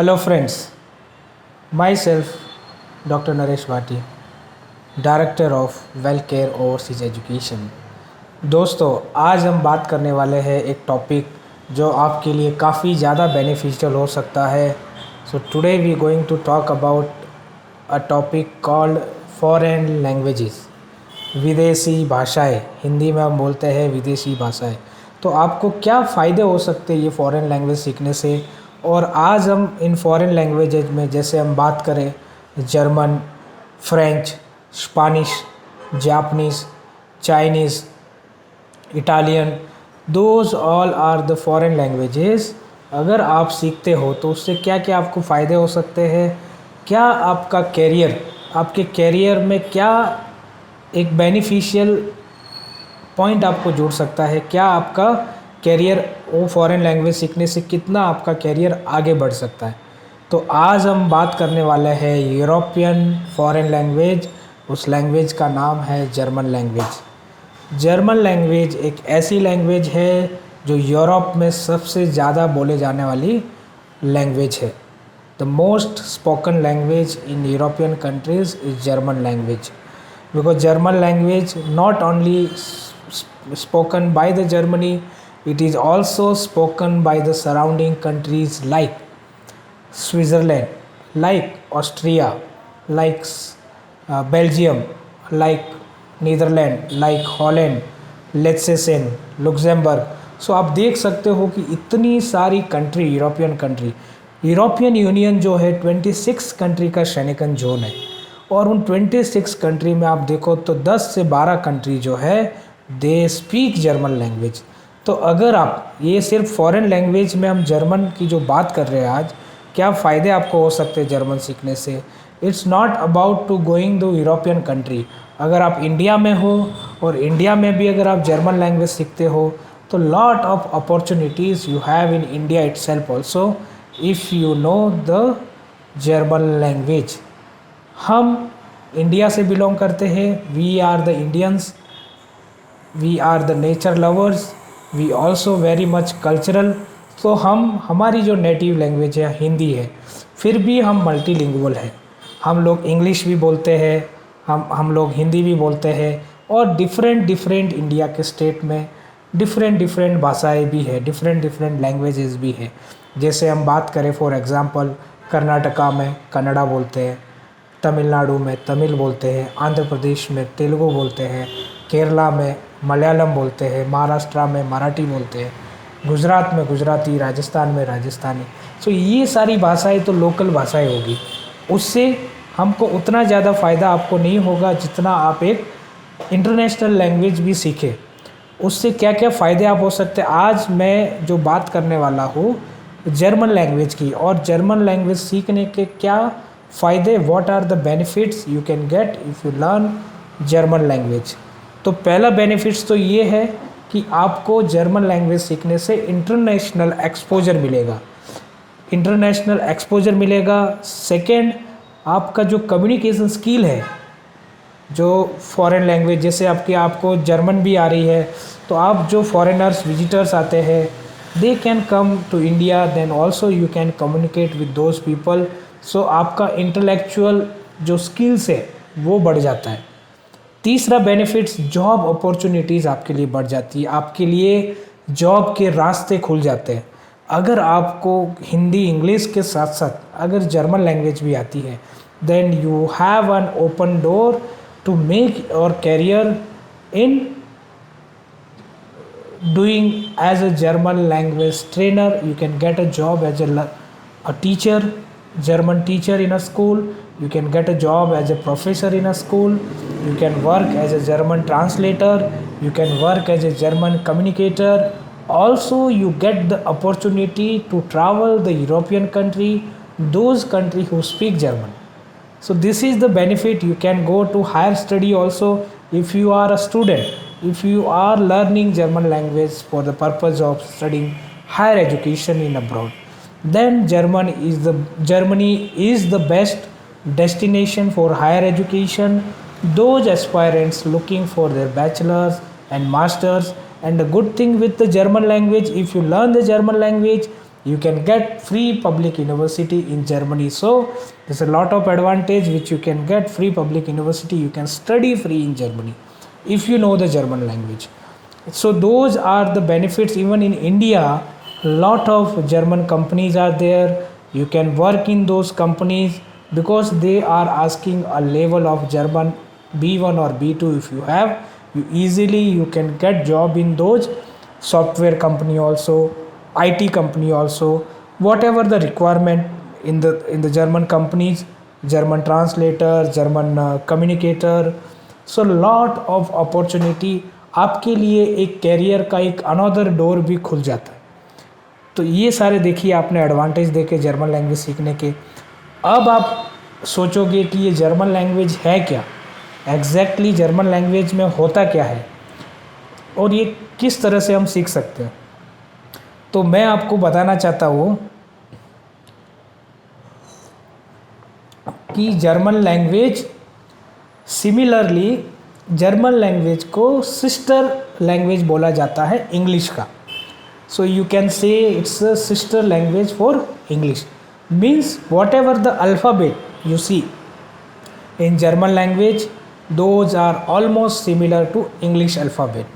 Hello friends, myself Dr. Naresh Bhati, director of well care overseas education. दोस्तों, आज हम बात करने वाले हैं एक टॉपिक जो आपके लिए काफ़ी ज़्यादा बेनिफिशियल हो सकता है। So today we going to talk about a topic called foreign languages, विदेशी भाषाएं। हिंदी में हम बोलते हैं विदेशी भाषाएं। तो आपको क्या फ़ायदे हो सकते हैं ये फ़ॉरेन लैंग्वेज सीखने से। और आज हम इन फॉरेन लैंग्वेजेज में जैसे हम बात करें German, French, Spanish, Japanese, Chinese, Italian, those all are the foreign languages. अगर आप सीखते हो तो उससे क्या क्या आपको फ़ायदे हो सकते हैं, क्या आपका कैरियर, आपके कैरियर में क्या एक बेनिफिशियल पॉइंट आपको जुड़ सकता है, क्या आपका कैरियर वो फॉरेन लैंग्वेज सीखने से कितना आपका कैरियर आगे बढ़ सकता है। तो आज हम बात करने वाले हैं यूरोपियन फॉरेन लैंग्वेज। उस लैंग्वेज का नाम है जर्मन लैंग्वेज। जर्मन लैंग्वेज एक ऐसी लैंग्वेज है जो यूरोप में सबसे ज़्यादा बोले जाने वाली लैंग्वेज है। The most spoken language in European countries is German language, because German language not only spoken by the Germany, it is also spoken by the surrounding countries like Switzerland, like Austria, like Belgium, like Netherlands, like Holland, Liechtenstein, Luxembourg। सो आप देख सकते हो कि इतनी सारी country, European union जो है 26 country का शेंगन जोन है। और उन 26 कंट्री में आप देखो तो 10 से 12 कंट्री जो है दे स्पीक जर्मन लैंग्वेज। तो अगर आप ये सिर्फ फॉरेन लैंग्वेज में हम जर्मन की जो बात कर रहे हैं आज, क्या फ़ायदे आपको हो सकते हैं जर्मन सीखने से। It's not about to going to European country. अगर आप इंडिया में हो और इंडिया में भी अगर आप जर्मन लैंग्वेज सीखते हो तो lot of opportunities you have in India itself also if you know the German language. हम इंडिया से बिलोंग करते हैं, we are the Indians, we are the nature lovers, we also very much cultural. तो हमारी जो native language है हिंदी है, फिर भी हम मल्टीलिंगुअल है। हम लोग इंग्लिश भी बोलते हैं, हम लोग हिंदी भी बोलते हैं, और डिफरेंट इंडिया के स्टेट में डिफरेंट भाषाएं भी है, डिफरेंट लैंग्वेजेस भी है। जैसे हम बात करें फॉर एग्ज़ाम्पल कर्नाटका में कन्नड़ा बोलते हैं, तमिलनाडु में तमिल बोलते हैं, आंध्र प्रदेश में तेलुगु बोलते हैं, केरला में मलयालम बोलते हैं, महाराष्ट्र में मराठी बोलते हैं, गुजरात में गुजराती, राजस्थान में राजस्थानी। सो ये सारी भाषाएं तो लोकल भाषाएं होगी। उससे हमको उतना ज़्यादा फ़ायदा आपको नहीं होगा जितना आप एक इंटरनेशनल लैंग्वेज भी सीखें। उससे क्या क्या फ़ायदे आप हो सकते हैं, आज मैं जो बात करने वाला हूँ जर्मन लैंग्वेज की, और जर्मन लैंग्वेज सीखने के क्या फ़ायदे, what are the benefits you can get if you learn German language. तो पहला बेनिफिट्स तो ये है कि आपको जर्मन लैंग्वेज सीखने से इंटरनेशनल एक्सपोजर मिलेगा। सेकंड, आपका जो कम्युनिकेशन स्किल है, जो फॉरेन लैंग्वेज, जैसे आपको जर्मन भी आ रही है, तो आप जो फॉरेनर्स विजिटर्स आते हैं they can come to India, then also you can communicate with those people. So आपका इंटेलेक्चुअल जो स्किल्स है वो बढ़ जाता है। तीसरा बेनिफिट्स, जॉब अपॉर्चुनिटीज़ आपके लिए बढ़ जाती है, आपके लिए जॉब के रास्ते खुल जाते हैं। अगर आपको हिंदी इंग्लिश के साथ साथ अगर जर्मन लैंग्वेज भी आती है, then you have an open door to make your career in doing as a German language trainer. You can get a job as a teacher, German teacher in a school. You can get a job as a professor in a school. You can work as a German translator. You can work as a German communicator. Also you get the opportunity to travel the European country, those countries who speak German. So this is the benefit. You can go to higher study also if you are a student. If you are learning German language for the purpose of studying higher education in abroad, then Germany is the best destination for higher education. Those aspirants looking for their bachelor's and master's, and the good thing with the German language, if you learn the German language, you can get free public university in Germany. So there's a lot of advantage which you can get free public university. You can study free in Germany if you know the German language. So those are the benefits. Even in India, lot of German companies are there. You can work in those companies because they are asking a level of German B1 or B2. If you have, you can get job in those software company also, IT company also, whatever the requirement in the German companies, German translator, German communicator. So lot of opportunity आपके लिए एक career का एक another door भी खुल जाता है। तो ये सारे देखिए आपने एडवांटेज देखे जर्मन लैंग्वेज सीखने के। अब आप सोचोगे कि ये जर्मन लैंग्वेज है क्या, एग्जैक्टली जर्मन लैंग्वेज में होता क्या है और ये किस तरह से हम सीख सकते हैं। तो मैं आपको बताना चाहता हूँ कि German language similarly, German language को सिस्टर लैंग्वेज बोला जाता है इंग्लिश का। So you can say it's a sister language for English. Means what ever the alphabet you see in German language, those are almost similar to English alphabet.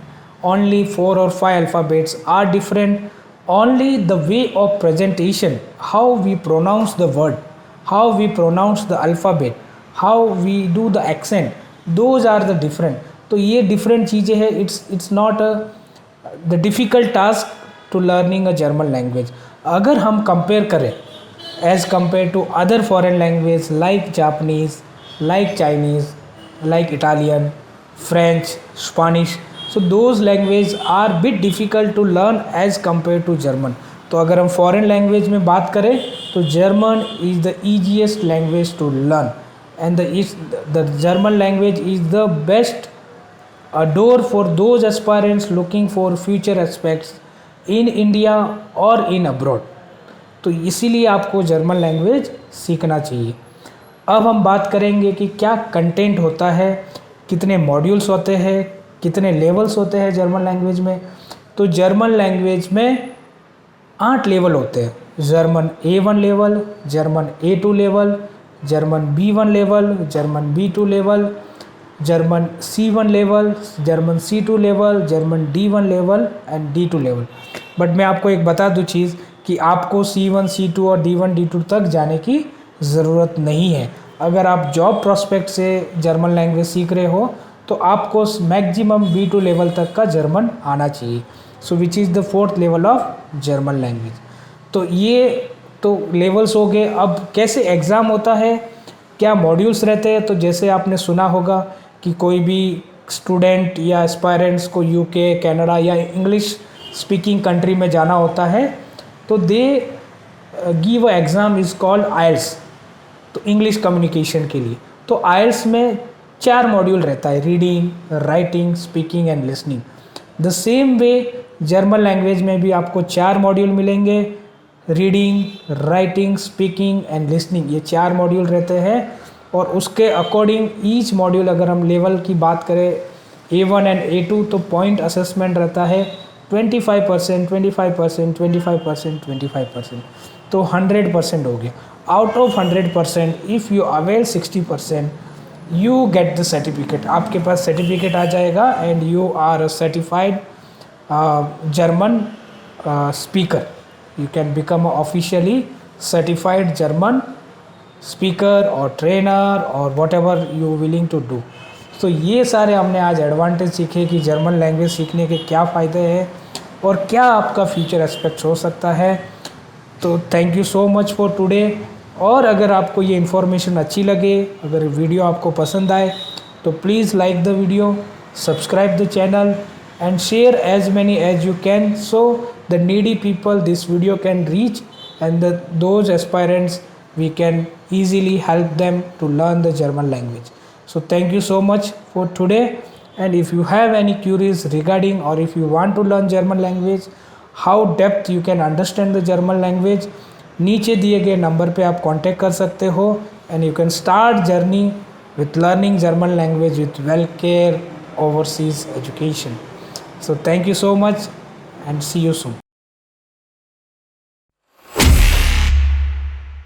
Only 4 or 5 alphabets are different. Only the way of presentation, how we pronounce the word, how we pronounce the alphabet, how we do the accent, those are the different. तो ये different चीज़ें हैं. It's not the difficult task to learning a German language. अगर हम compare करें as compared to other foreign language like Japanese, like Chinese, like Italian, French, Spanish, so those languages are bit difficult to learn as compared to German. तो अगर हम foreign language में बात करें तो German is the easiest language to learn, and the German language is the best door for those aspirants looking for future aspects in India or in abroad. तो इसीलिए आपको जर्मन लैंग्वेज सीखना चाहिए। अब हम बात करेंगे कि क्या कंटेंट होता है, कितने मॉड्यूल्स होते हैं, कितने लेवल्स होते हैं जर्मन लैंग्वेज में। तो जर्मन लैंग्वेज में 8 लेवल होते हैं। German A1 level, German A2 level, German B1 level, German B2 level, German C1 level, German C2 level, German D1 level and D2 level. But मैं आपको एक बता दूँ चीज़ कि आपको C1, C2 और D1, D2 तक जाने की ज़रूरत नहीं है। अगर आप जॉब प्रोस्पेक्ट से जर्मन लैंग्वेज सीख रहे हो तो आपको मैक्सिमम B2 लेवल तक का जर्मन आना चाहिए। So which is the 4th level of German language. तो ये तो लेवल्स हो गए। अब कैसे एग्ज़ाम होता है, क्या मॉड्यूल्स रहते हैं। तो जैसे आपने सुना होगा कि कोई भी स्टूडेंट या एस्पायरेंट्स को UK, कनाडा या इंग्लिश स्पीकिंग कंट्री में जाना होता है तो they give a exam is called IELTS, तो इंग्लिश कम्युनिकेशन के लिए। तो IELTS में 4 मॉड्यूल रहता है, reading, writing, speaking and listening. The same way German language में भी आपको 4 मॉड्यूल मिलेंगे, reading, writing, speaking and listening, ये 4 मॉड्यूल रहते हैं। और उसके अकॉर्डिंग ईच मॉड्यूल, अगर हम लेवल की बात करें A1 एंड A2, तो पॉइंट असेसमेंट रहता है 25%, 25%, 25%, 25%, तो 100% हो गया। Out of 100% if you avail 60% you get the certificate. आपके पास सर्टिफिकेट आ जाएगा and you are a certified German speaker. You can become officially certified German speaker और ट्रेनर और whatever you willing to do. तो ये सारे हमने आज एडवांटेज सीखे कि जर्मन लैंग्वेज सीखने के क्या फ़ायदे हैं और क्या आपका फ्यूचर एस्पेक्ट्स हो सकता है। तो thank you so much for today. और अगर आपको ये इन्फॉर्मेशन अच्छी लगे, अगर वीडियो आपको पसंद आए तो please like the video, subscribe the channel and share as many as you can so the needy people this video can reach and those aspirants we can easily help them to learn the German language. So thank you so much for today, and if you have any queries regarding or if you want to learn German language, how depth you can understand the German language, नीचे दिए गए number पे आप contact कर सकते हो and you can start journey with learning German language with WellCare Overseas Education. So thank you so much and see you soon.